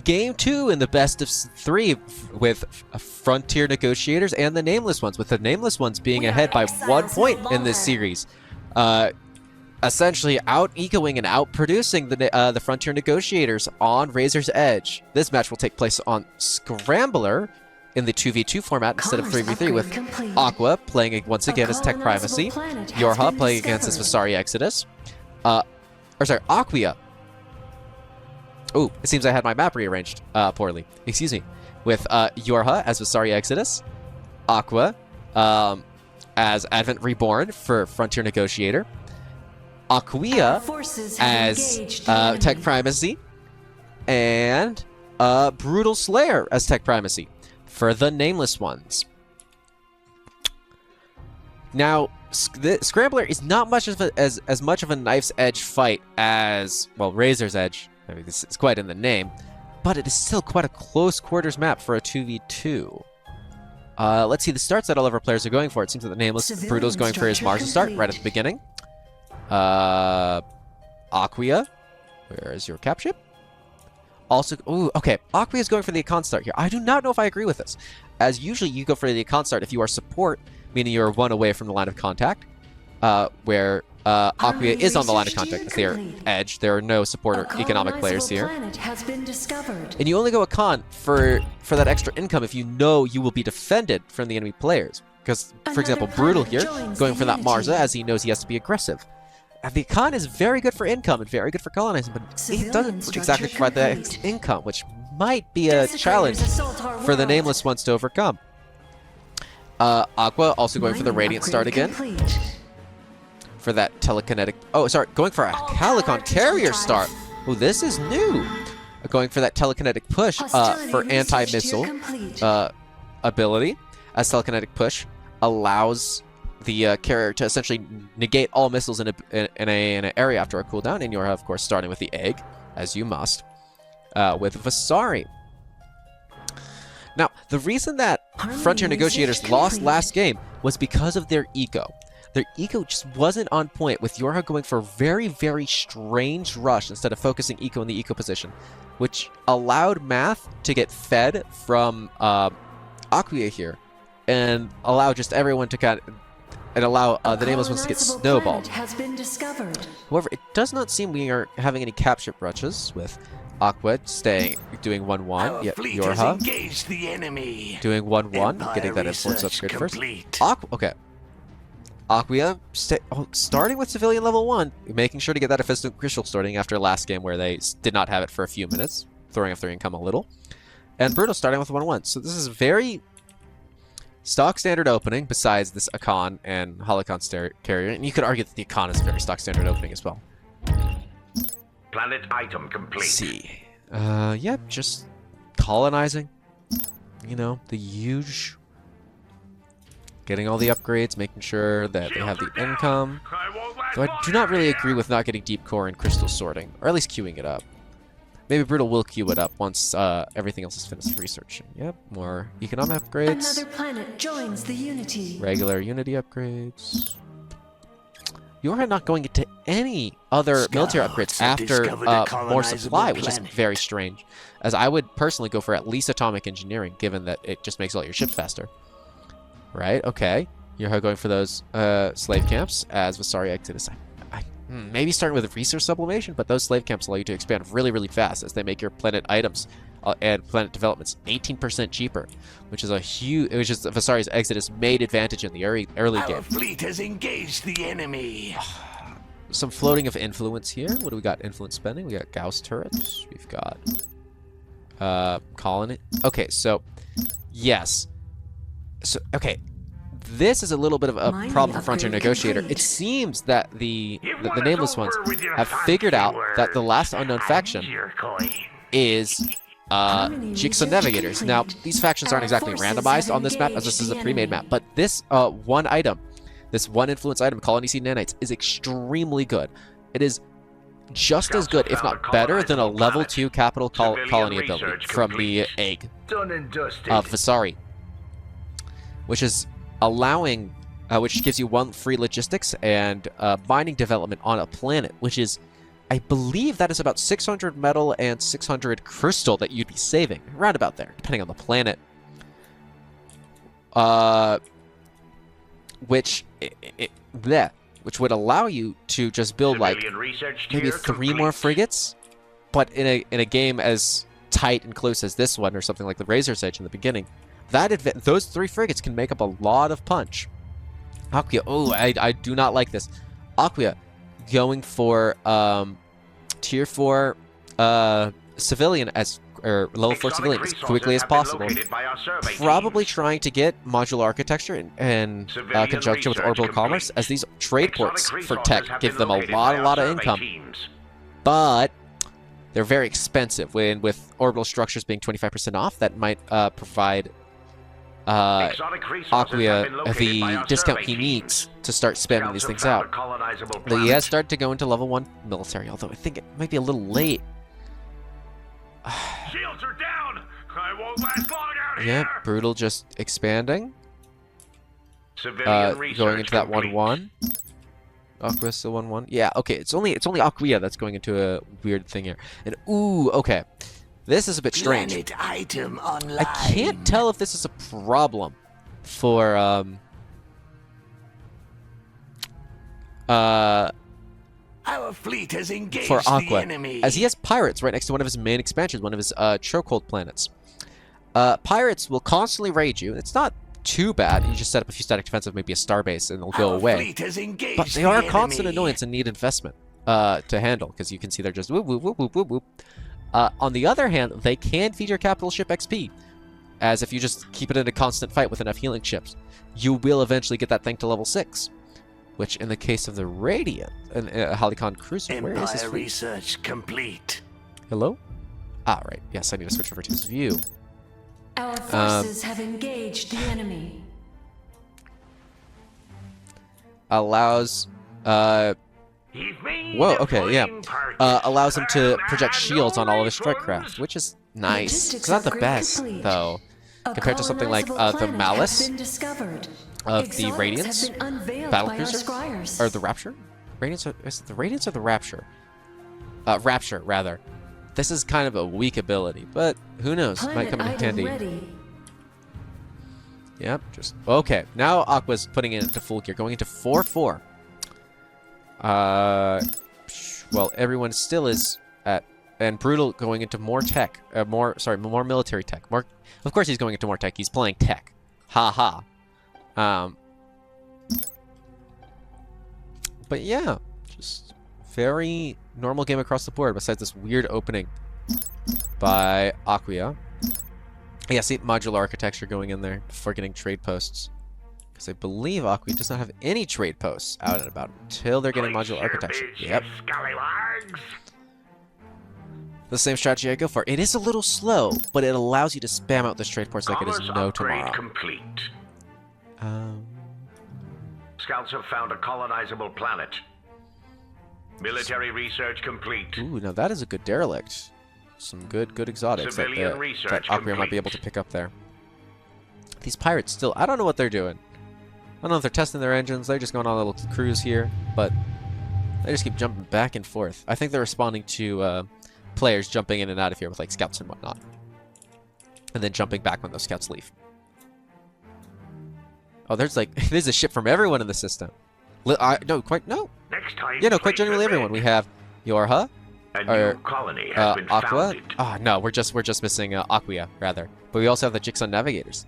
game 2 in the best of 3 with Frontier Negotiators and the Nameless ones, with the Nameless ones being ahead by 1 point in this series. Essentially out-ecoing and out-producing the Frontier Negotiators on Razor's Edge. This match will take place on Scrambler in the 2v2 format instead of 3v3, with Aqua playing once again as Tech Primacy, Yorha playing against as Vasari Exodus, Aquia. Oh, it seems I had my map rearranged poorly. Excuse me. With Yorha as Vasari Exodus, Aqua as Advent Reborn for Frontier Negotiator, Aquia as Tech Primacy, and Brutal Slayer as Tech Primacy for the Nameless ones. Now, Scrambler is not much of as much of a knife's edge fight as, well, Razor's Edge. I mean, this is quite in the name, but it is still quite a close quarters map for a 2v2. Let's see the starts that all of our players are going for. It seems that the Nameless Brutal is going for his Mars start right at the beginning. Aquia, where is your cap ship? Also, ooh, okay, Aquia is going for the Econ start here. I do not know if I agree with this, as usually you go for the Econ start if you are support, meaning you're 1 away from the line of contact, where Aquia is on the line of contact with their edge. There are no support or economic players here. And you only go Econ for that extra income if you know you will be defended from the enemy players. Because, for example, Brutal here, going for that Marza as he knows he has to be aggressive. And the Econ is very good for income and very good for colonizing, but it doesn't exactly provide the income, which might be a challenge for the Nameless ones to overcome. Aqua also going for the Radiant start again. For that telekinetic... Oh, sorry, going for a Calicon carrier start. Oh, this is new. Going for that telekinetic push for anti-missile ability. As telekinetic push allows the carrier to essentially negate all missiles in an area after a cooldown, and you're, of course, starting with the egg, as you must, with Vasari. Now, the reason that Frontier Negotiators lost last game was because of their eco. Their eco just wasn't on point, with Yorha going for a very, very strange rush instead of focusing eco in the eco position, which allowed Math to get fed from Aquia here, and allow just everyone to kind of... and allow the Nameless ones to get snowballed. However, it does not seem we are having any cap ship rushes, with Aqua doing 1-1. Yep, Yorha doing 1-1, getting that influence upgrade first. Okay. Aquia starting with civilian level 1, making sure to get that efficient crystal starting after last game where they did not have it for a few minutes, throwing off their income a little. And Brutal starting with 1-1. So this is very stock standard opening, besides this Econ and Holocon carrier. And you could argue that the Econ is a very stock standard opening as well. Planet item complete. Let's see. Yep, just colonizing. You know, the huge. Getting all the upgrades, making sure that they have the income. Though I do not really agree with not getting deep core and crystal sorting, or at least queuing it up. Maybe Brutal will queue it up once everything else is finished researching. Yep, more economic upgrades. Another planet joins the Unity. Regular Unity upgrades. You're not going into any other military upgrades after more supply, which is very strange. As I would personally go for at least atomic engineering, given that it just makes all your ships faster. Right, okay. You're going for those slave camps as Vasari Exodus. Maybe starting with resource sublimation, but those slave camps allow you to expand really, really fast as they make your planet items and planet developments 18% cheaper, which is Vasari's Exodus made advantage in the early game. Our fleet has engaged the enemy. Some floating of influence here. What do we got? Influence spending. We got Gauss turrets. We've got colony. Okay, so yes. So okay. This is a little bit of a problem for Frontier Negotiator. It seems that the Nameless ones have figured out that the last unknown faction is Jigsaw Navigators. Now, these factions aren't exactly randomized on this map, as this is a pre-made map, but this one item, this one influence item, Colony Seed Nanites, is extremely good. It is just as good, if not better, than a level 2 capital colony ability from the egg of Vasari, which is allowing, which gives you 1 free logistics and binding development on a planet, which is I believe that is about 600 metal and 600 crystal that you'd be saving. Around about there, depending on the planet. Which would allow you to just build like maybe 3 more frigates. But in a game as tight and close as this one, or something like the Razor's Edge in the beginning, those 3 frigates can make up a lot of punch. Aquia, oh, I do not like this. Aquia, going for tier 4 civilian or level 4 civilian as quickly as possible. Probably trying to get modular architecture in conjunction with orbital commerce, as these trade ports for tech give them a lot of income. But they're very expensive. With orbital structures being 25% off, that might provide Aquia the discount he needs to start spamming these things out. He has started to go into level 1 military, although I think it might be a little late. Shields are down. I won't last long out here. Yeah, Brutal just expanding. Civilian Going into that 1-1. Aquia still 1-1. Yeah, okay, it's only Aquia that's going into a weird thing here. And ooh, okay. This is a bit strange. Item online. I can't tell if this is a problem for our fleet has engaged for Aqua, the enemy. as he has pirates right next to one of his main expansions, one of his chokehold planets. Pirates will constantly raid you. It's not too bad. You just set up a few static defensive, maybe a starbase, and they'll go away. But they are a constant annoyance and need investment to handle, because you can see they're just whoop, whoop, whoop, whoop, whoop, whoop. On the other hand, they can feed your capital ship XP, as if you just keep it in a constant fight with enough healing ships, you will eventually get that thing to level 6. Which, in the case of the Radiant, and Halicon Cruiser, where is this fleet? Research complete. Hello? Ah, right. Yes, I need to switch over to his view. Our forces have engaged the enemy. Allows, whoa, okay, yeah. Allows him to project shields on all of his strike craft, which is nice. It's not the best, though, compared to something like the Malice of the Radiance Battlecruiser, or the Rapture? Radiance, is it the Radiance or the Rapture? Rapture, rather. This is kind of a weak ability, but who knows? Might come in handy. Yep, just okay. Now Aqua's putting it into full gear, going into 4-4. Well, everyone still is at, and Brutal going into more tech, more military tech. Of course, he's going into more tech. He's playing tech. Ha ha. But yeah, just very normal game across the board, besides this weird opening by Aquia. Yeah, see, modular architecture going in there before getting trade posts. Because I believe Aquia does not have any trade posts out and about until they're getting modular architecture. Yep. The same strategy I go for. It is a little slow, but it allows you to spam out those trade ports like it is no tomorrow. Complete. Scouts have found a colonizable planet. Military research complete. Ooh, now that is a good derelict. Some good exotics that Aquia might be able to pick up there. These pirates still, I don't know what they're doing. I don't know if they're testing their engines, they're just going on a little cruise here, but they just keep jumping back and forth. I think they're responding to players jumping in and out of here with like scouts and whatnot. And then jumping back when those scouts leave. Oh, there's a ship from everyone in the system. No, quite generally everyone. We have Yorha, new colony has been Aqua. founded. Oh no, we're just missing Aquia rather. But we also have the Jixon Navigators.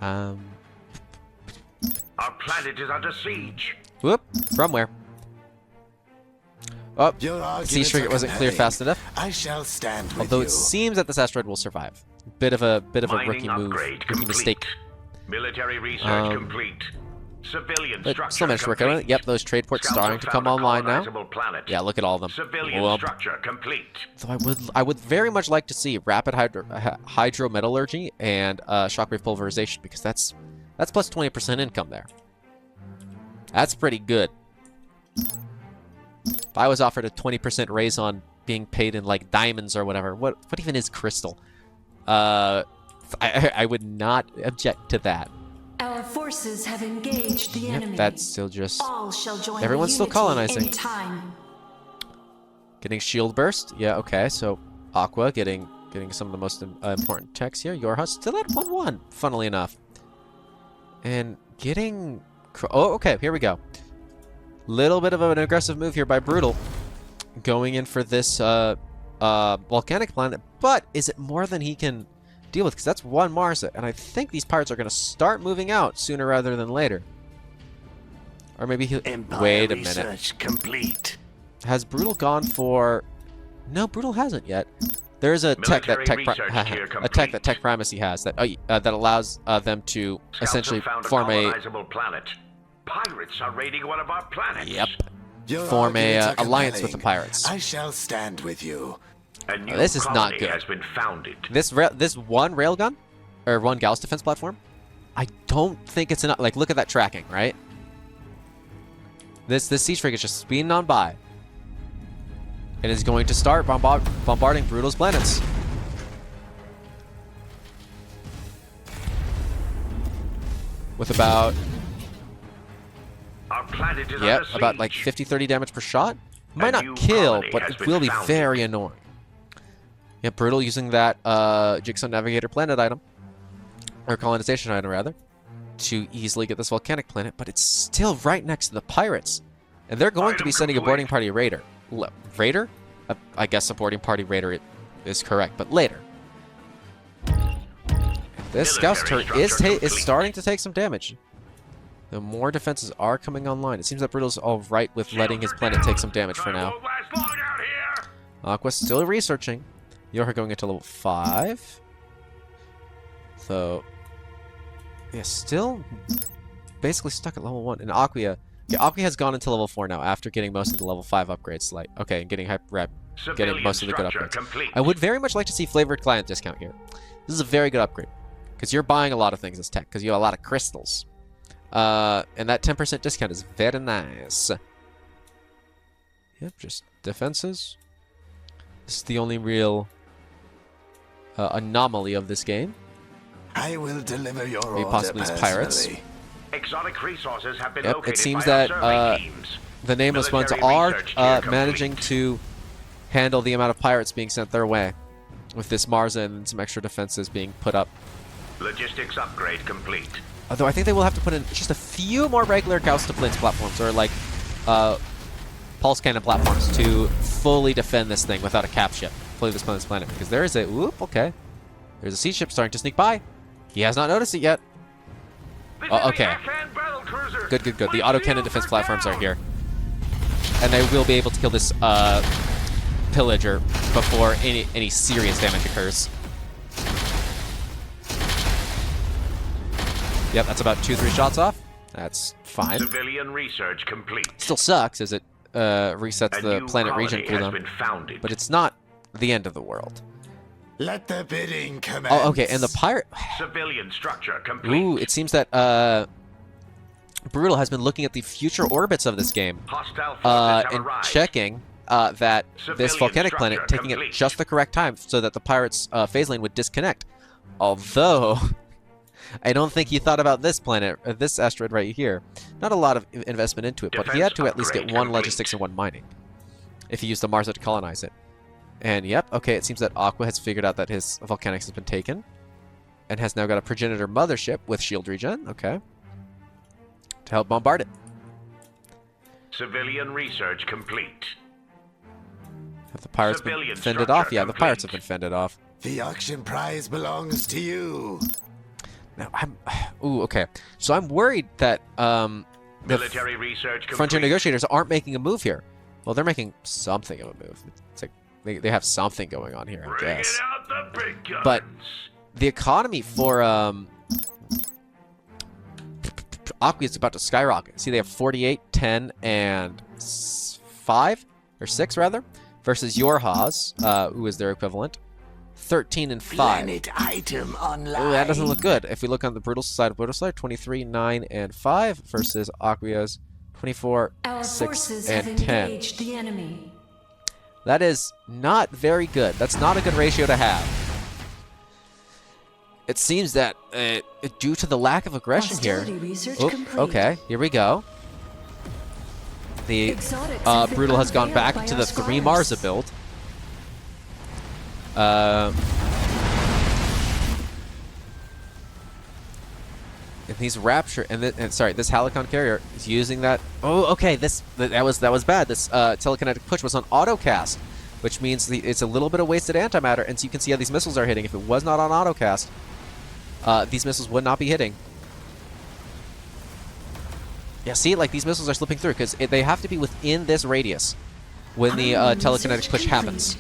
Our planet is under siege. Whoop! From where? Oh, siege frigate wasn't cleared fast enough. I shall stand with Although you. it seems that this asteroid will survive. Bit of a Mining rookie move, upgrade rookie complete. mistake. Military research complete. Civilian But structure still managed to work on it. Yep, those trade ports starting to come online now. Planet. Yeah, look at all of them. Civilian structure complete. So I would very much like to see rapid hydrometallurgy and shockwave pulverization, because that's plus 20% income there. That's pretty good. If I was offered a 20% raise on being paid in like diamonds or whatever, what even is crystal? I would not object to that. Our forces have engaged the enemy. That's still just All shall join everyone's still unity colonizing. in time. Getting shield burst. Yeah, okay. So Aqua getting some of the most important techs here. Yorha still at 1-1, funnily enough. And getting... Oh, okay. Here we go. Little bit of an aggressive move here by Brutal. Going in for this volcanic planet. But is it more than he can deal with? Because that's one Marsa. And I think these pirates are going to start moving out sooner rather than later. Or maybe he'll... Wait a minute. Complete. Has Brutal gone for... No, Brutal hasn't yet. There is a tech that Tech Primacy has that that allows them to essentially form a planet. Pirates are raiding one of our planets. Yep. Form a alliance with the pirates. I shall stand with you. A new this is not colony good. has been founded. This one railgun or one Gauss defense platform, I don't think it's enough. Like, look at that tracking, right? This siege frigate is just speeding on by. It is going to start bombarding Brutal's planets. With about... Our planet is Yep, under about like siege. 50-30 damage per shot. Might A new not kill, colony but has it been will be founded. very annoying. Yeah, Brutal using that Jigsaw Navigator planet item, or colonization item rather, to easily get this volcanic planet, but it's still right next to the pirates. And they're going to be sending a boarding party raider. Raider? I guess a boarding party raider is correct, but later. This Scout's turret is starting to take some damage. The more defenses are coming online. It seems that Brutal's alright with letting his planet take some damage for now. Aqua's still researching. Yorha going into level 5. So, yeah, still basically stuck at level 1. And Aqua has gone into level 4 now after getting most of the level 5 upgrades. Like, okay, and getting getting most of the good upgrades. Complete. I would very much like to see flavored client discount here. This is a very good upgrade because you're buying a lot of things as tech because you have a lot of crystals. And that 10% discount is very nice. Yep, just defenses. This is the only real anomaly of this game. I will deliver your Maybe order possibly as pirates. personally. Exotic resources have been Yep, located it seems by our that survey teams. the Nameless ones Military are research tier managing complete. to handle the amount of pirates being sent their way, with this Marsa and some extra defenses being put up. Logistics upgrade complete. Although I think they will have to put in just a few more regular Gauss Blitz platforms, or like pulse cannon platforms, to fully defend this thing without a cap ship. Fully this planet, because there is a okay. There's a sea ship starting to sneak by. He has not noticed it yet. Oh, okay. Good. The autocannon defense platforms are here, and they will be able to kill this pillager before any serious damage occurs. Yep, that's about 2-3 shots off. That's fine. Civilian research complete. Still sucks as it resets A the new planet colony region has cooldown, been founded. but it's not the end of the world. Let the bidding commence. Oh, okay, and the pirate... Civilian structure complete. Ooh, it seems that Brutal has been looking at the future orbits of this game Hostile forces have and arrived. checking that this Civilian volcanic structure planet taking complete. it just the correct time so that the pirates' phase lane would disconnect. Although, I don't think he thought about this planet, this asteroid right here. Not a lot of investment into it, but he had to at least get Defense one upgrade logistics and one mining if he used the Marsa to colonize it. And yep, okay, it seems that Aqua has figured out that his volcanics has been taken and has now got a progenitor mothership with shield regen, okay, to help bombard it. Civilian research complete. Have the pirates been Civilian fended off? structure Yeah, the pirates have complete. been fended off. The auction prize belongs to you. Now, ooh, okay. So I'm worried that the Military research complete. Frontier Negotiators aren't making a move here. Well, they're making something of a move. It's like they have something going on here, I Bring guess. it out the big guns. But the economy for Aqua is about to skyrocket. See, they have 48, 10, and 5 or 6 rather, versus Yorha's, who is their equivalent, 13 and 5. Planet item online. Ooh, that doesn't look good. If we look on the Brutal side of Brutal Side, 23, 9, and 5 versus Aqua's 24, Our 6, forces have and 10. engaged the enemy. That is not very good. That's not a good ratio to have. It seems that due to the lack of aggression here... Hostility research Oh, complete. okay, here we go. The Exotics have been Brutal has gone unveiled back by to our the 3 scribes. Marza build. And these Rapture and sorry, this Halicon carrier is using that. Oh, okay. That was bad. This telekinetic push was on autocast, which means it's a little bit of wasted antimatter. And so you can see how these missiles are hitting. If it was not on autocast, these missiles would not be hitting. Yeah, see, like these missiles are slipping through because they have to be within this radius when the telekinetic push happens.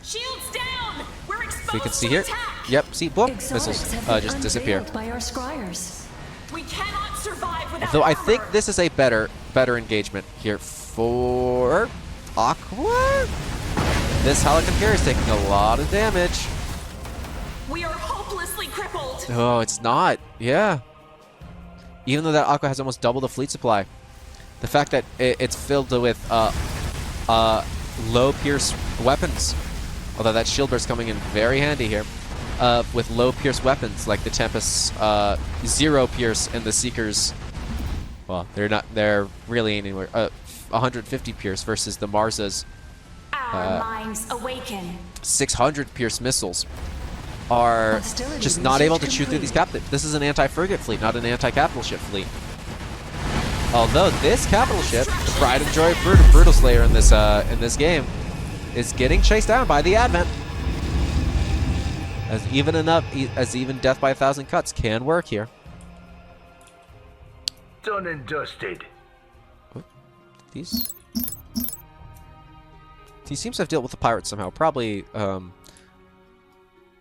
Shields down. We're exposed. So you can see to here. attack. Yep. See, boom, Exotics missiles have been just disappear. unveiled by our scryers. We cannot survive without Though I armor. think this is a better engagement here for Aqua. This Halicon carrier is taking a lot of damage. We are hopelessly crippled. Oh, it's not. Yeah. Even though that Aqua has almost double the fleet supply, the fact that it's filled with low pierce weapons, although that shield burst coming in very handy here, with low pierce weapons like the Tempest's 0 pierce and the Seekers. Well, they're really ain't anywhere. 150 pierce versus the Marza's Our minds awaken. 600 pierce missiles are Hostility just not able to research chew through these complete. captive. This is an anti-frigate fleet, not an anti-capital ship fleet. Although this capital ship, the pride and joy of Brutal Slayer in this game, is getting chased down by the Advent. As even death by 1,000 cuts can work here. Done and dusted. These he seems to have dealt with the pirates somehow. Probably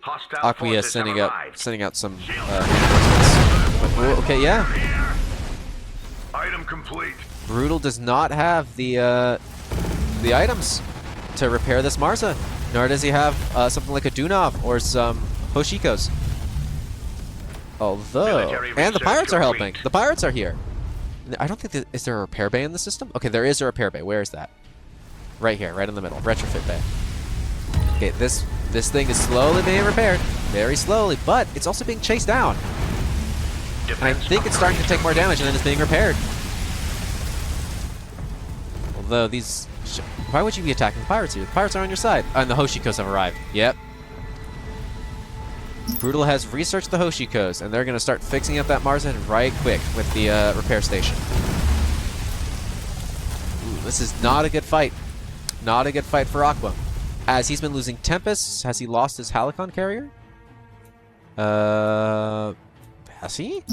Hostile Aquia forces have arrived. sending out some reinforcements. But, oh, okay, yeah. Item complete. Brutal does not have the items to repair this Marza, nor does he have something like a Dunov or some Hoshikos. Although, Military and the research pirates are helping. complete. The pirates are here. I don't think is there a repair bay in the system? Okay, there is a repair bay. Where is that? Right here, right in the middle. Retrofit bay. Okay, this thing is slowly being repaired, very slowly, but it's also being chased down. And I think it's starting to take more damage and then it's being repaired. Although these... Why would you be attacking the pirates here? The pirates are on your side. And the Hoshikos have arrived. Yep. Brutal has researched the Hoshikos, and they're going to start fixing up that Marza right quick with the repair station. Ooh, this is not a good fight. Not a good fight for Aqua. As he's been losing Tempests, has he lost his Halicon carrier? Has he?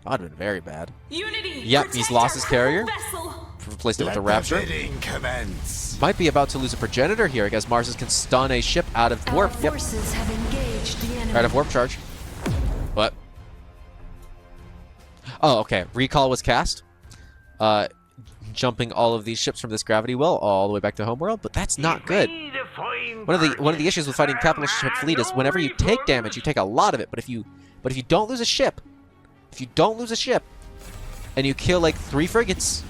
That would have been very bad. Unity. Yep, he's protect lost our his carrier. vessel. Replaced it with Let a Rapture. the bidding commence. Might be about to lose a Progenitor here. I guess Marza can stun a ship out of warp. Our Yep, forces have engaged the enemy. out of warp charge. What? Oh, okay. Recall was cast. Jumping all of these ships from this gravity well all the way back to homeworld, but that's not good. One of the issues with fighting capital ship fleet is whenever you take damage, you take a lot of it. But if you don't lose a ship, and you kill like 3 frigates,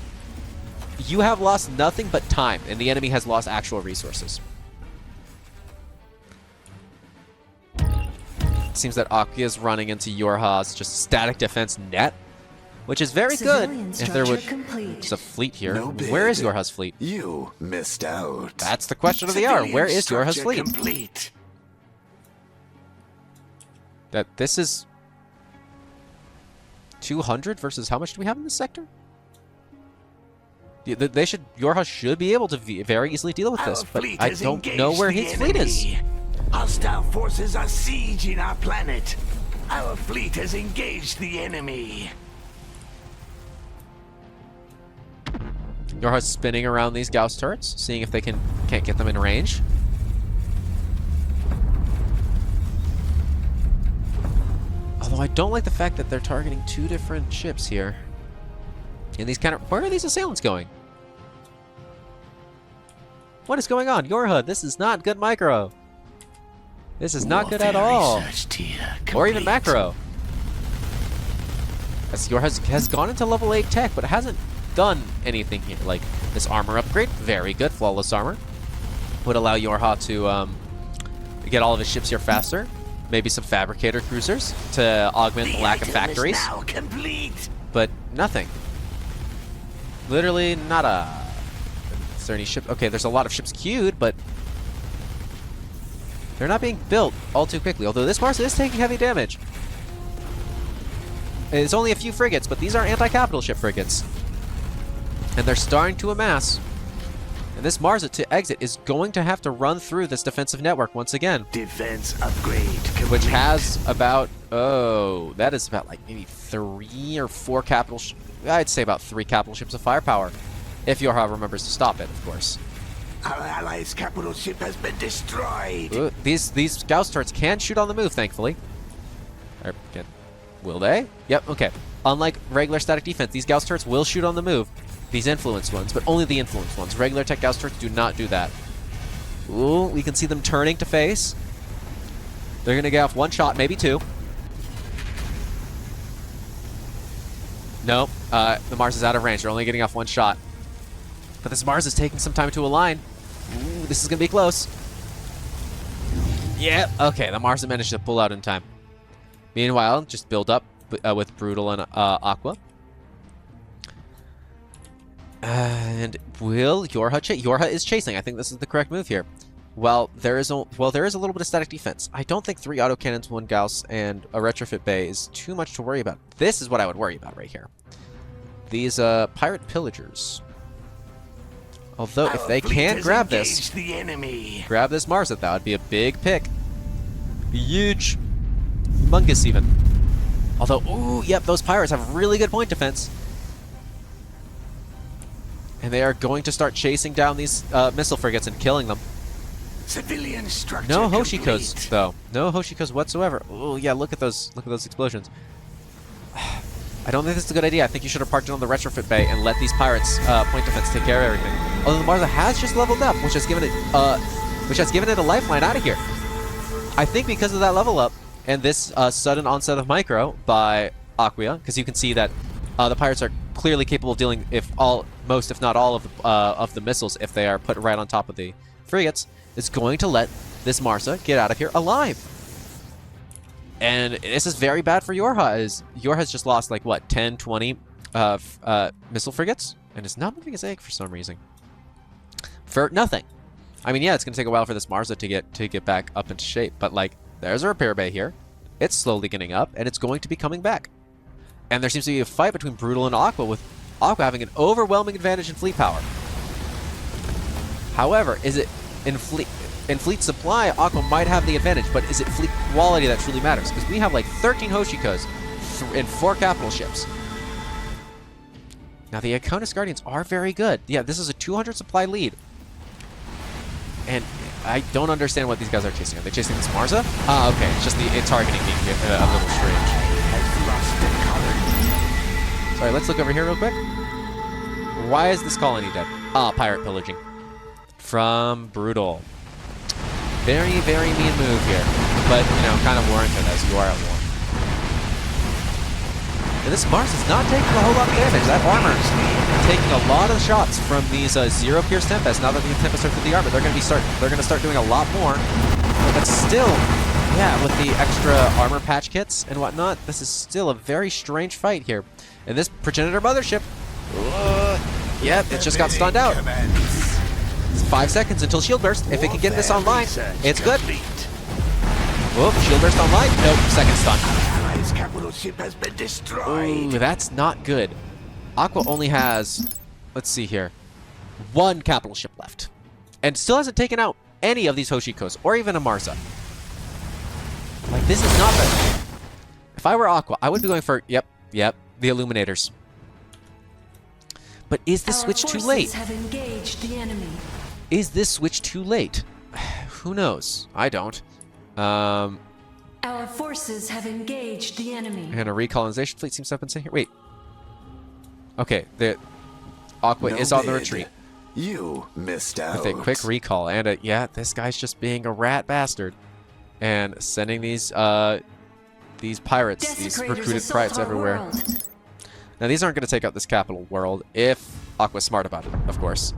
you have lost nothing but time, and the enemy has lost actual resources. It seems that Aquia is running into Yorha's just static defense net, which is very good. Civilian If there was structure complete. a fleet here, No bid. where is Yorha's fleet? You missed out. That's the question of the hour. Civilian Where is Yorha's structure fleet? complete. That this is 200 versus how much do we have in this sector? Yorha should be able to very easily deal with this, Our but fleet I has don't know engaged where the his fleet is. enemy. Hostile forces are sieging our planet. Our fleet has engaged the enemy. Yorha's spinning around these Gauss turrets, seeing if they can't get them in range. Although I don't like the fact that they're targeting 2 different ships here. And these where are these assailants going? What is going on? Yorha, this is not good micro. This is not good at Warfare all. research tier Or even complete. macro. As Yorha has gone into level 8 tech, but hasn't done anything here. Like this armor upgrade, very good. Flawless armor. Would allow Yorha to get all of his ships here faster. Maybe some fabricator cruisers to augment the lack of item is factories. now complete. But nothing. Literally nada. there any ship? Okay, there's a lot of ships queued, but they're not being built all too quickly. Although this Mars is taking heavy damage. It's only a few frigates, but these are anti-capital ship frigates. And they're starting to amass. And this Mars to exit is going to have to run through this defensive network once again. Defense upgrade complete. Which has about, oh, that is about like maybe 3 or 4 capital, I'd say about 3 capital ships of firepower. If Yorha remembers to stop it, of course. Our allies' capital ship has been destroyed. Ooh, these Gauss turrets can shoot on the move, thankfully. Will they? Yep, okay. Unlike regular static defense, these Gauss turrets will shoot on the move. These influenced ones, but only the influenced ones. Regular tech Gauss turrets do not do that. Ooh, we can see them turning to face. They're going to get off 1 shot, maybe 2. No, the Mars is out of range. They're only getting off 1 shot. But this Mars is taking some time to align. Ooh, this is going to be close. Yeah, okay, the Mars managed to pull out in time. Meanwhile, just build up with Brutal and Aqua. And will Yorha chase? Yorha is chasing. I think this is the correct move here. Well, there is a little bit of static defense. I don't think 3 autocannons, 1 Gauss, and a retrofit bay is too much to worry about. This is what I would worry about right here. These pirate pillagers. Although if they can grab this, grab this Mars, that would be a big pick. Huge, humongous even. Although, ooh, yep, those pirates have really good point defense. And they are going to start chasing down these missile frigates and killing them. Civilian structure no Hoshikos, complete. though. No Hoshikos whatsoever. Oh yeah, look at those explosions. I don't think this is a good idea. I think you should have parked it on the retrofit bay and let these pirates point defense take care of everything. Although the Marza has just leveled up, which has given it a lifeline out of here. I think because of that level up and this sudden onset of micro by Aquia, because you can see that the pirates are clearly capable of dealing most, if not all, of the missiles if they are put right on top of the frigates, is going to let this Marsa get out of here alive. And this is very bad for Yorha, as Yorha's just lost like what, 10, 20 missile frigates, and is not moving his egg for some reason. For nothing. I mean, yeah, it's going to take a while for this Marsa to get back up into shape, but like, there's a repair bay here. It's slowly getting up, and it's going to be coming back. And there seems to be a fight between Brutal and Aqua, with Aqua having an overwhelming advantage in fleet power. However, is it in fleet supply, Aqua might have the advantage, but is it fleet quality that truly matters? Because we have like 13 Hoshikos and 4 capital ships. Now the Iconis Guardians are very good. Yeah, this is a 200 supply lead. And I don't understand what these guys are chasing. Are they chasing this Marza? Ah, okay. It's just the targeting being a little strange. Sorry, let's look over here real quick. Why is this colony dead? Ah, pirate pillaging. From Brutal. Very, very mean move here. But, you know, kind of warranted as you are at war. And this Mars is not taking a whole lot of damage. That armor is taking a lot of shots from these Zero Pierce Tempest. Now that the Tempest are through the armor, they're going to start doing a lot more. But still, yeah, with the extra armor patch kits and whatnot, this is still a very strange fight here. And this progenitor mothership, yep, it just got stunned out. It's 5 seconds until shield burst. If it can get this online, it's good. Whoop, shield burst online. Nope, second stun. Allies' capital ship has been destroyed. Ooh, that's not good. Aqua only has, let's see here, 1 capital ship left. And still hasn't taken out any of these Hoshikos, or even a Marza. Like, this is not good. If I were Aqua, I would be going for, yep, the Illuminators. But is this switch too late? Have engaged the enemy. Is this switch too late? Who knows? I don't. Our forces have engaged the enemy. And a recolonization fleet seems to have been sent here. Wait. Okay, the Aqua is on the retreat. You missed out. With a quick recall. And yeah, this guy's just being a rat bastard. And sending these pirates, these recruited pirates everywhere. World. Now, these aren't going to take out this capital world if Aqua's smart about it, of course.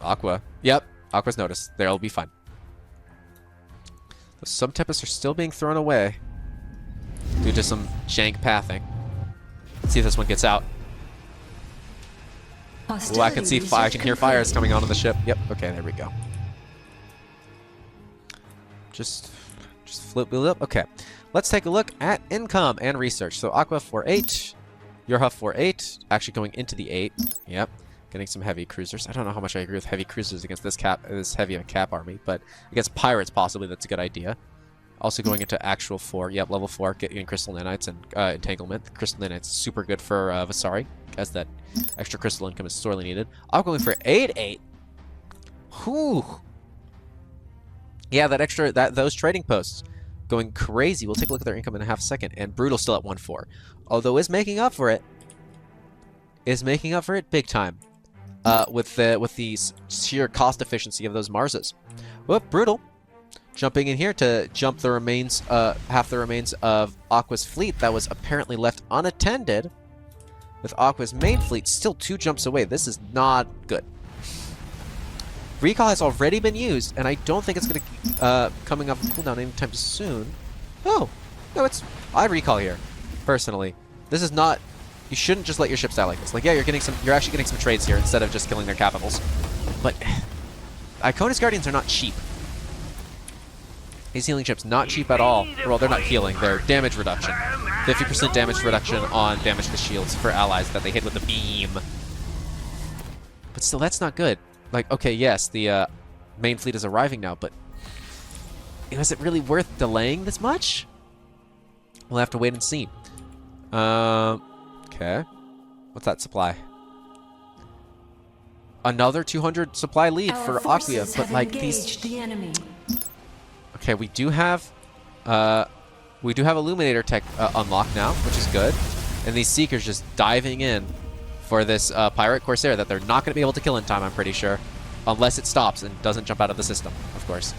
Aqua. Yep, Aqua's noticed. They'll be fine. Some Tempests are still being thrown away due to some jank pathing. Let's see if this one gets out. Ooh, I can see fire. I can hear fires coming on the ship. Yep. Okay, there we go. Just flip it up. Okay. Let's take a look at income and research. So Aqua 4.8, Yorha 4.8, actually going into the 8. Yep. Getting some heavy cruisers. I don't know how much I agree with heavy cruisers against this heavy a cap army, but against pirates possibly that's a good idea. Also going into actual 4. Yep, level 4, getting crystal nanites and entanglement. Crystal nanites super good for Vasari, as that extra crystal income is sorely needed. I'm going for 8.8. Whew. Yeah, those trading posts going crazy. We'll take a look at their income in a half a second. And Brutal still at 1.4. Although is making up for it. Is making up for it big time. With the sheer cost efficiency of those Marses. Whoop, Brutal. Jumping in here to jump the remains, half the remains of Aqua's fleet that was apparently left unattended. With Aqua's main fleet still 2 jumps away. This is not good. Recall has already been used, and I don't think it's going to coming off of cooldown anytime soon. Oh, no, I recall here, personally. This is not. You shouldn't just let your ships die like this. Like, yeah, you're actually getting some trades here instead of just killing their capitals. But Icona's Guardians are not cheap. These healing ships not cheap at all. Well, they're not healing. They're damage reduction. 50% damage reduction on damage to shields for allies that they hit with a beam. But still, that's not good. Like, okay, yes, the main fleet is arriving now, but is it really worth delaying this much? We'll have to wait and see. Okay. What's that supply? Another 200 supply lead for Aquia, but like these. Okay, we do have Illuminator tech unlocked now, which is good, and these Seekers just diving in for this Pirate Corsair that they're not going to be able to kill in time, I'm pretty sure. Unless it stops and doesn't jump out of the system, of course.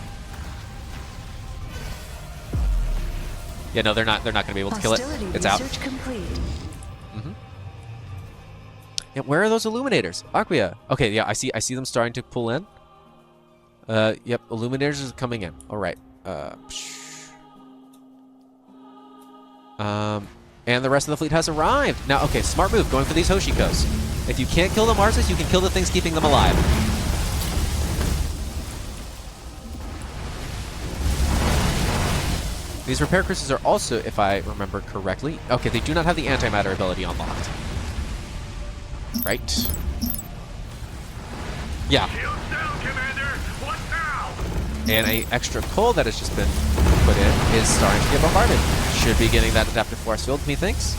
Yeah, no, they're not going to be able to kill it. It's out. Mm-hmm. Yeah, where are those Illuminators? Aquia. Okay, yeah, I see them starting to pull in. Yep, Illuminators is coming in. All right. And the rest of the fleet has arrived. Now, okay, smart move, going for these Hoshikos. If you can't kill the Marses, you can kill the things keeping them alive. These repair cruisers are also, if I remember correctly... Okay, they do not have the antimatter ability unlocked. Right. Yeah. And a extra coal that has just been put in is starting to get bombarded. Should be getting that adaptive force field, methinks.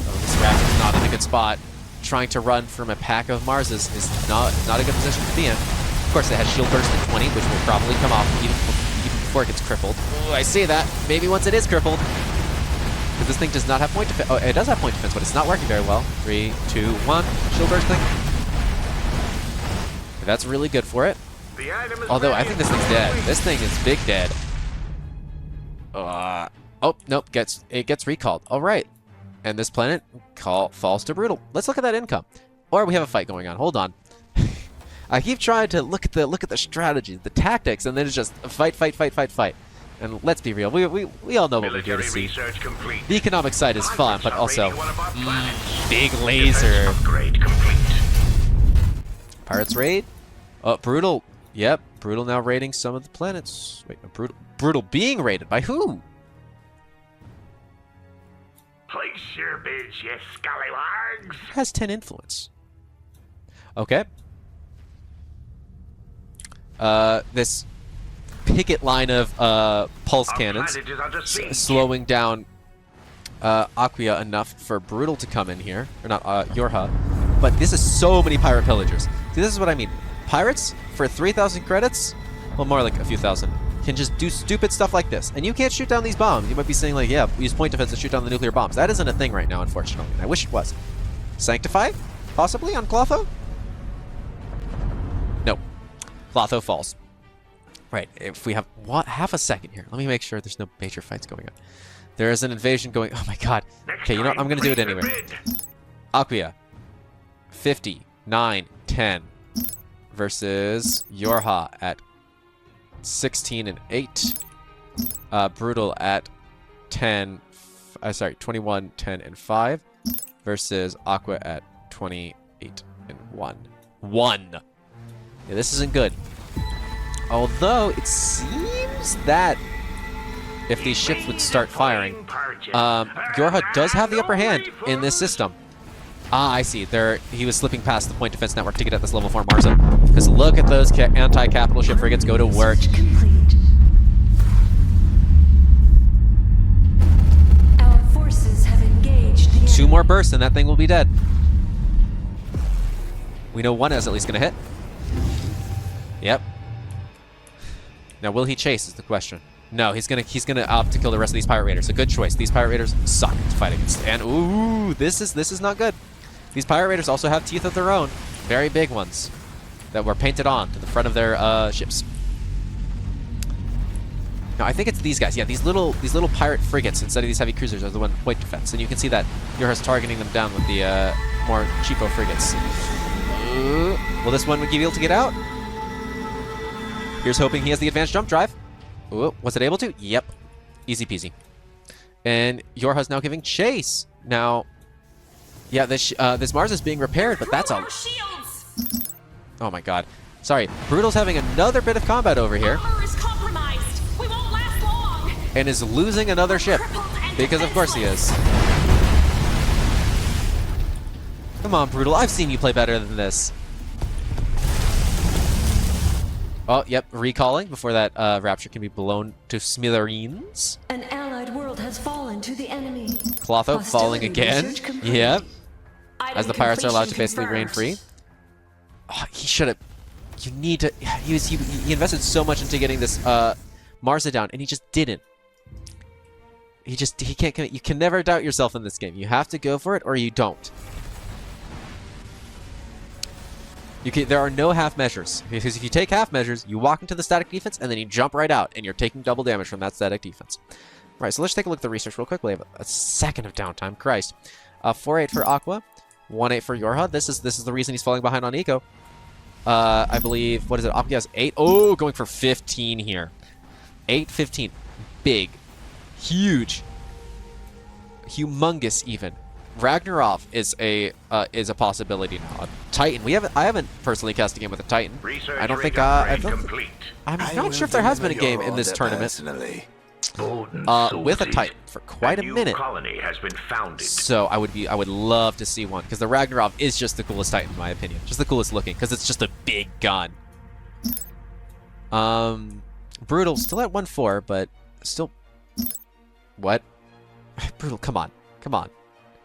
Oh, this Raft is not in a good spot. Trying to run from a pack of Marses is not a good position to be in. Of course, it has shield burst at 20, which will probably come off even before it gets crippled. Oh, I say that. Maybe once it is crippled. Because this thing does not have point defense. Oh, it does have point defense, but it's not working very well. 3, 2, 1. Shield burst thing. That's really good for it. Although I think this thing's dead. This thing is big dead. Oh, nope. It gets recalled. All right. And this planet falls to Brutal. Let's look at that income. Or we have a fight going on. Hold on. I keep trying to look at the strategies, the tactics, and then it's just fight. And let's be real. We all know what we're here to see. The economic side is fun, but also big laser. Pirates raid. Brutal. Yep, Brutal now raiding some of the planets. Wait, no, Brutal being raided by who? Place your bids, you scallywags. Has 10 influence. Okay. This picket line of pulse cannons slowing down Aquia enough for Brutal to come in here. Or not, Yorha. But this is so many pirate pillagers. See, this is what I mean. Pirates, for 3,000 credits, well, more like a few thousand, can just do stupid stuff like this. And you can't shoot down these bombs. You might be saying, like, yeah, use point defense to shoot down the nuclear bombs. That isn't a thing right now, unfortunately. And I wish it was. Sanctify? Possibly on Clotho? No. Clotho falls. Right, if we have half a second here. Let me make sure there's no major fights going on. There is an invasion going... Oh, my God. Okay, you know what? I'm going to do it anyway. Aquia. 50, 9, 10. Versus Yorha at 16 and 8. Brutal at 21, 10, and 5. Versus Aqua at 28 and 1. Yeah, this isn't good. Although, it seems that if these ships would start firing, Yorha does have the upper hand in this system. Ah, I see. He was slipping past the point defense network to get at this level 4 Marza. Because look at those anti-capital ship frigates go to work. Complete. Our forces have engaged the 2 enemy. more bursts and that thing will be dead. We know one is at least going to hit. Yep. Now, will he chase is the question. No, he's gonna opt to kill the rest of these pirate raiders. A good choice. These pirate raiders suck to fight against. And ooh, this is not good. These pirate raiders also have teeth of their own, very big ones, that were painted on to the front of their ships. Now I think it's these guys. Yeah, these little pirate frigates instead of these heavy cruisers are the one point defense, and you can see that Yorha's targeting them down with the more cheapo frigates. Will this one be able to get out? Here's hoping he has the advanced jump drive. Ooh, was it able to? Yep. Easy peasy. And Yorha's now giving chase. Now, yeah, this Mars is being repaired, but that's a... Our shields! Oh my god. Sorry, Brutal's having another bit of combat over here. Armor is compromised. We won't last long. And is losing another ship. Because of course he is. Come on, Brutal. I've seen you play better than this. Oh, yep, recalling before that Rapture can be blown to smithereens. An allied world has fallen to the enemy. Clotho falling Hostility again. research complete. Yep. Item As the pirates are allowed to completion basically reign confirmed. free. Oh, he should have... You need to... He invested so much into getting this Marza down, and he just didn't. He can't commit. You can never doubt yourself in this game. You have to go for it, or you don't. There are no half measures, because if you take half measures, you walk into the static defense, and then you jump right out, and you're taking double damage from that static defense. All right, so let's take a look at the research real quick. We have a second of downtime. Christ. 4-8 for Aqua, 1-8 for Yorha. This is the reason he's falling behind on Eco. I believe, what is it? Aqua has 8. Oh, going for 15 here. 8-15. Big. Huge. Humongous, even. Ragnarov is a possibility now. A Titan. I haven't personally cast a game with a Titan. Research I don't think complete. I'm not sure if there has been a game in this tournament with a Titan for quite a minute. Colony has been founded. So I would love to see one, because the Ragnarov is just the coolest Titan in my opinion. Just the coolest looking, because it's just a big gun. Brutal still at 1-4, but still. What? Brutal, come on.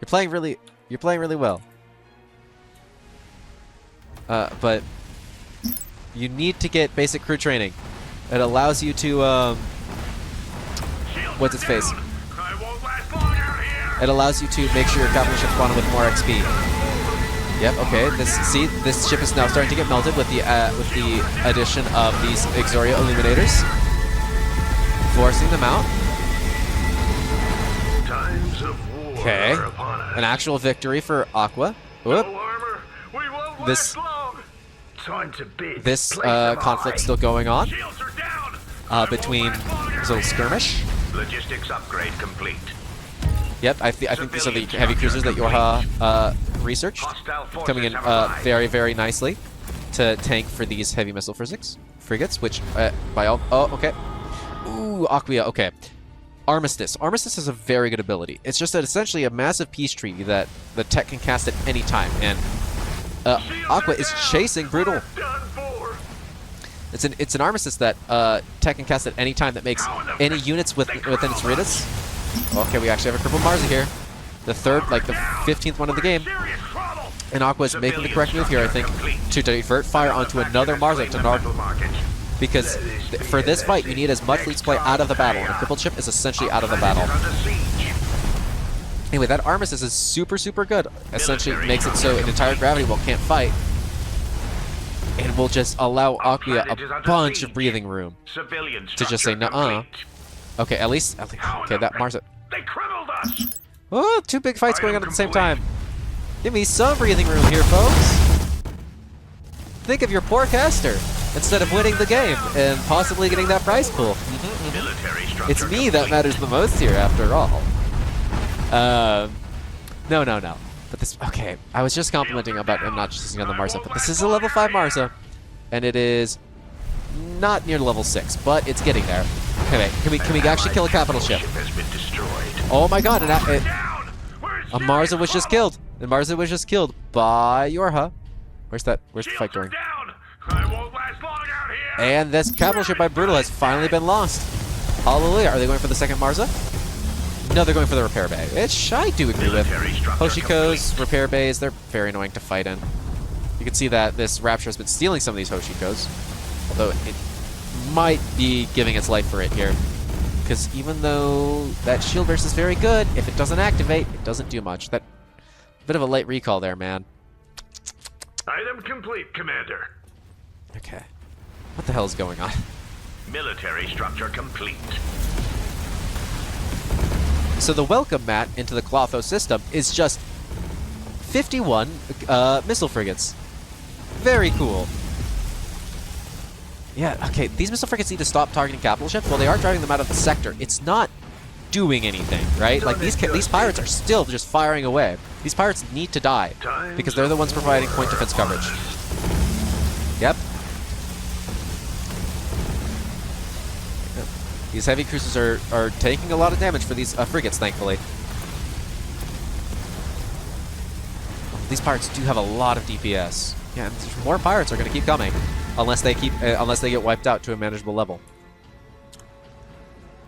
You're playing really well. But you need to get basic crew training. It allows you to what's its face? It allows you to make sure your capital ship spawn with more XP. Yep. Okay. This ship is now starting to get melted with the addition of these Exoria Illuminators, forcing them out. Times of war Okay. are upon us. An actual victory for Aqua. Whoop. No armor. We won't This- last long. Time to bid. This Place them conflict high. still going on Shields are down. between this little skirmish. Logistics upgrade complete. Yep, I think these are the heavy cruisers that Yorha researched, Hostile forces coming in have arrived. very, very nicely to tank for these heavy missile frigates, which by all... Oh, okay. Ooh, Aquia, okay. Armistice. Armistice is a very good ability. It's just that essentially a massive peace treaty that the tech can cast at any time, and Aqua is chasing Brutal. Done for. It's an armistice that tech can cast at any time that makes any units within its radius. Okay, we actually have a crippled Marza here. The third, like the 15th one of the game. Serious trouble. And Aqua is making the correct move here, I think, to divert fire onto another Marza to Narc. Market. Because for this fight, you need as much fleet supply out of the battle. And a crippled ship is essentially out of the battle. Under siege. Anyway, that armistice is super, super good. Essentially makes it so an entire gravity well can't fight. And will just allow Aqua a bunch of breathing room. Civilian To just say, structure nuh-uh. complete. Okay, at least okay, that Marza. They crippled us. Oh, 2 big fights going on at the same time. Give me some breathing room here, folks. Think of your poor caster instead of winning the game and possibly getting that prize pool. Military structure It's me that matters the most here, after all. No. But this, okay, I was just complimenting about him not just using on the Marza, but this is a level 5 Marza, and it is not near level 6, but it's getting there. Okay, can we actually kill a capital ship? Oh my god, a Marza was just killed. And Marza was just killed by Yorha. Where's the fight going? And this capital ship by Brutal has finally been lost. Hallelujah. Are they going for the second Marza? No, they're going for the repair bay. Which I do agree with. Hoshiko's repair bays, they're very annoying to fight in. You can see that this Rapture has been stealing some of these Hoshikos. Although it might be giving its life for it here. Because even though that shield burst is very good, if it doesn't activate, it doesn't do much. That bit of a late recall there, man. Item complete, Commander. Okay. What the hell is going on? Military structure complete. So the welcome mat into the Clotho system is just 51 missile frigates. Very cool. Yeah, okay, these missile frigates need to stop targeting capital ships. Well, they are driving them out of the sector. It's not doing anything, right? Like, these pirates are still just firing away. These pirates need to die, because they're the ones providing point defense coverage. Yep. These heavy cruisers are taking a lot of damage for these frigates, thankfully. These pirates do have a lot of DPS. Yeah, and more pirates are going to keep coming, unless they get wiped out to a manageable level.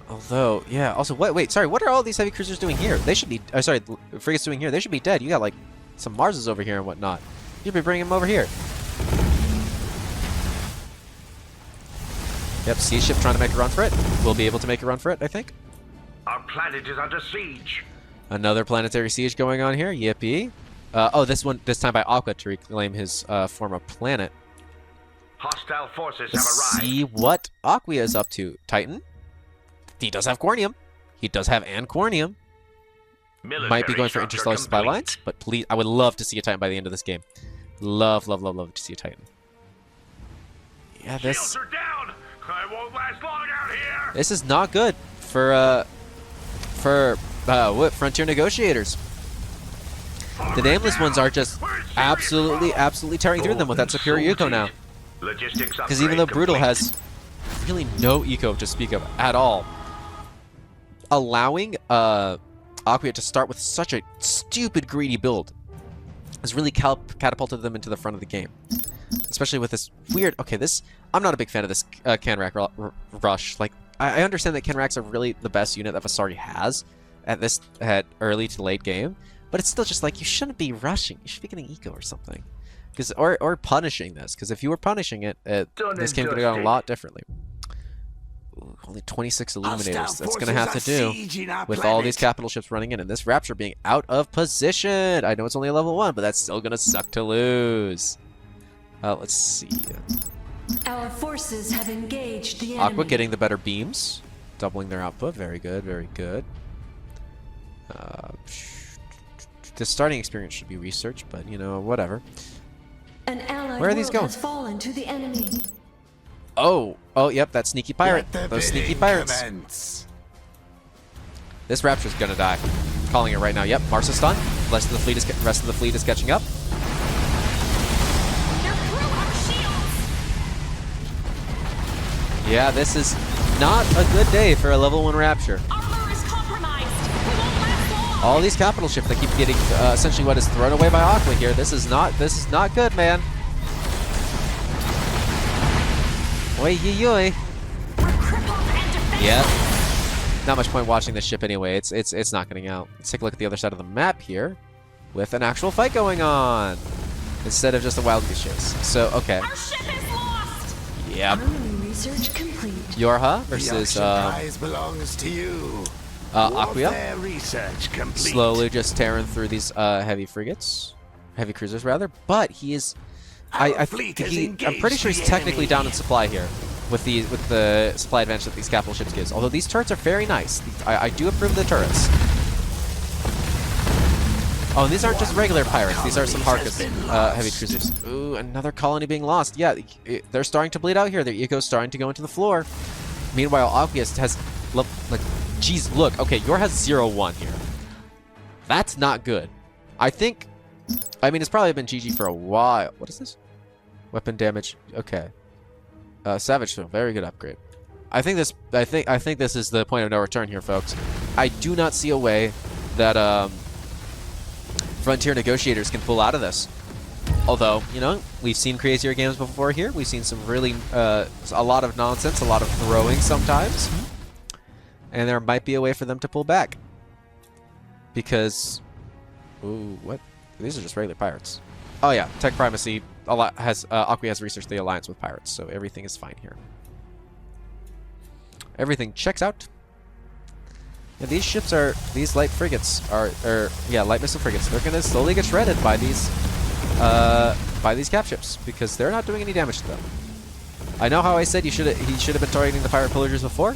Although, yeah. Also, wait, sorry. What are all these heavy cruisers doing here? They should be. Sorry, frigates doing here. They should be dead. You got like some Marses over here and whatnot. You'd be bringing them over here. Yep, sea ship trying to make a run for it. We'll be able to make a run for it, I think. Our planet is under siege. Another planetary siege going on here. Yippee. Oh, this time by Aqua to reclaim his former planet. Hostile forces Let's have arrived. see what Aqua is up to. Titan. He does have Cornium. He does have Ancornium. Might be going for interstellar supply lines, but please, I would love to see a Titan by the end of this game. Love, love, love, love to see a Titan. Yeah, Shields are down. I won't last long out here. This is not good for what, Frontier Negotiators. The nameless ones are just absolutely tearing through them with that superior eco now. Because even though Brutal has really no eco to speak of at all, allowing Aquia to start with such a stupid greedy build has really catapulted them into the front of the game. Especially with this weird... Okay, I'm not a big fan of this Canrack rush. Like, I understand that Canracks are really the best unit that Vasari has at early to late game, but it's still just like, you shouldn't be rushing. You should be getting eco or something. Or punishing this, because if you were punishing it, this game could have gone a lot differently. Ooh, only 26 Illuminators. That's going to have to do with all these capital ships running in, and this Rapture being out of position. I know it's only a level 1, but that's still going to suck to lose. Let's see. Our forces have engaged the enemy. Aqua getting the better beams, doubling their output. Very good, very good. The starting experience should be research, but you know, whatever. An allied Where are these world going? has fallen to the enemy. Oh, yep, that sneaky pirate. Those sneaky pirates. Commence. This Rapture's gonna die. I'm calling it right now. Yep, Marsa's done. Rest of the fleet is catching up. They're through our shields. Yeah, this is not a good day for a level 1 Rapture. Armor is compromised. We won't last long. All these capital ships that keep getting essentially what is thrown away by Aqua here. This is not good, man. Oi, yoi, oi. We're crippled and defenseless. Yep. Not much point watching this ship anyway. It's not getting out. Let's take a look at the other side of the map here, with an actual fight going on instead of just a wild goose chase. So okay. Our ship is lost. Yep. Enemy research complete. Yorha versus The prize belongs to you. Aquia. Warfare research complete. Slowly just tearing through these heavy cruisers rather. But he is. I'm pretty sure he's technically down in supply here, with the supply advantage that these capital ships gives. Although these turrets are very nice. I do approve of the turrets. Oh, and these aren't just regular pirates. These are some Harkus heavy cruisers. Ooh, another colony being lost. Yeah, they're starting to bleed out here. Their eco's starting to go into the floor. Meanwhile, Aquia has like, geez, look. Okay, Yor has 0-1 here. That's not good. I think I mean, it's probably been GG for a while. What is this? Weapon damage. Okay. Savage Steel. Very good upgrade. I think this is the point of no return here, folks. I do not see a way that Frontier Negotiators can pull out of this. Although, you know, we've seen crazier games before here. We've seen some really a lot of nonsense, a lot of throwing sometimes, and there might be a way for them to pull back. Because, ooh, what? These are just regular pirates. Oh yeah, Tech Primacy Aquia has researched the alliance with pirates, so everything is fine here. Everything checks out. Yeah, these ships these light frigates light missile frigates. They're gonna slowly get shredded by these cap ships because they're not doing any damage to them. I know how I said he should have been targeting the pirate pillagers before,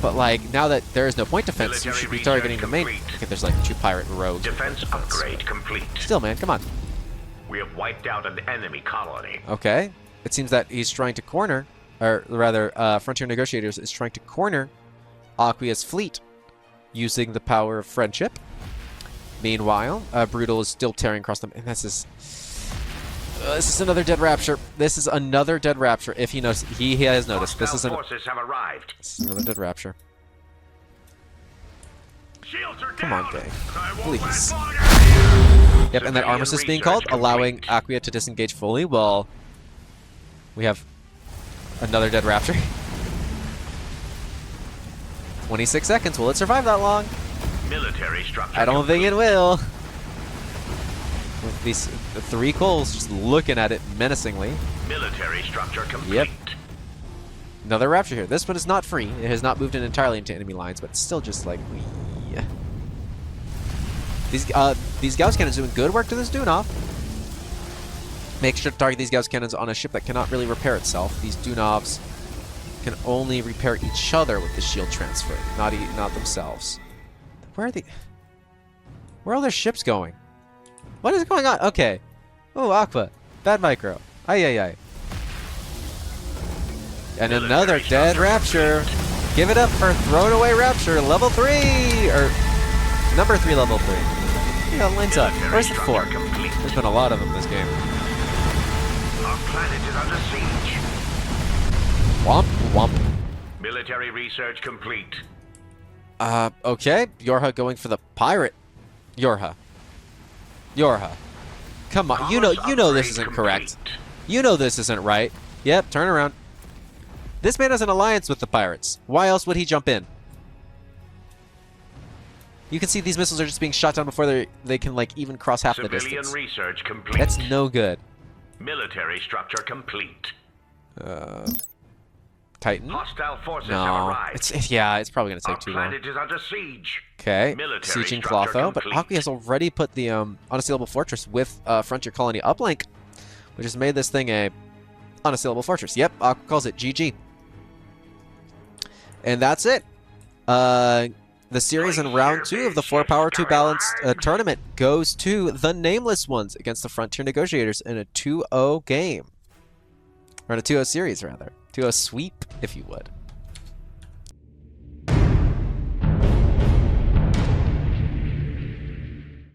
but like now that there is no point defense, you should be targeting the main. Okay, there's like 2 pirate rogues. Defense upgrade complete. Still, man, come on. We have wiped out an enemy colony. Okay, it seems that he's trying to corner, or rather, Frontier Negotiators is trying to corner Aquia's fleet using the power of friendship. Meanwhile, Brutal is still tearing across them, and this is another dead rapture. This is another dead rapture. If he knows, he has noticed. This is forces have arrived. This is another dead rapture. Shields are Come down. on, gang. I won't Please. let fire. Yep, and that armistice is being called, allowing Aquia to disengage fully. Well, we have another dead rapture. 26 seconds. Will it survive that long? Military structure. I don't think it will. With these 3 Coals just looking at it menacingly. Military structure complete. Yep. Another rapture here. This one is not free. It has not moved in entirely into enemy lines, but still just like these Gauss cannons doing good work to this Dunov. Make sure to target these Gauss cannons on a ship that cannot really repair itself. These Dunovs can only repair each other with the shield transfer, not themselves. Where are all their ships going? What is going on? Okay. Oh, Aqua. Bad micro. Ay. And another dead rapture. Give it up for thrown away rapture. Level 3! Or number 3 level 3. Yeah, lines up. Where's the 4? There's been a lot of them this game. Our planet is under siege. Womp, womp. Military research complete. Okay. Yorha going for the pirate. Yorha. Come on. You know this isn't correct. You know this isn't right. Yep, turn around. This man has an alliance with the pirates. Why else would he jump in? You can see these missiles are just being shot down before they can like even cross half the Civilian distance. research complete. That's no good. Military structure complete. Titan? Hostile forces have No. arrived. It's probably going to take Our too long. planet is under siege. Okay, Military sieging structure Clotho, but complete. Aquia has already put the unassailable fortress with Frontier Colony uplink, which has made this thing a unassailable fortress. Yep, Aqua calls it GG. And that's it. The series in round 2 of the 4 Power 2 Balanced tournament goes to the Nameless ones against the Frontier Negotiators in a 2-0 game. Or in a 2-0 series, rather. 2-0 sweep, if you would.